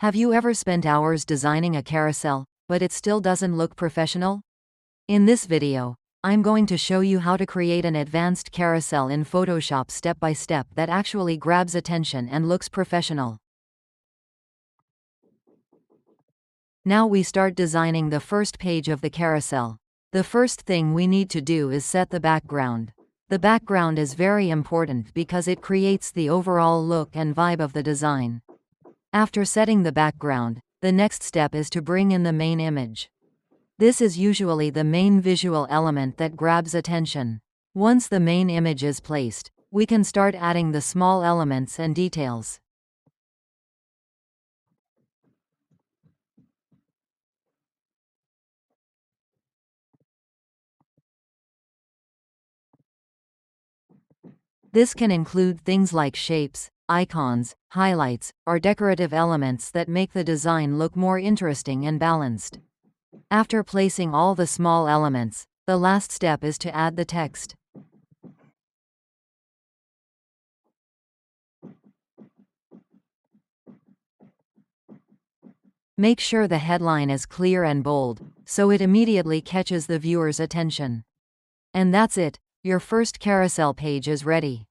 Have you ever spent hours designing a carousel, but it still doesn't look professional? In this video, I'm going to show you how to create an advanced carousel in Photoshop step by step that actually grabs attention and looks professional. Now we start designing the first page of the carousel. The first thing we need to do is set the background. The background is very important because it creates the overall look and vibe of the design. After setting the background, the next step is to bring in the main image. This is usually the main visual element that grabs attention. Once the main image is placed, we can start adding the small elements and details. This can include things like shapes, icons, highlights, or decorative elements that make the design look more interesting and balanced. After placing all the small elements, the last step is to add the text. Make sure the headline is clear and bold, so it immediately catches the viewer's attention. And that's it, your first carousel page is ready.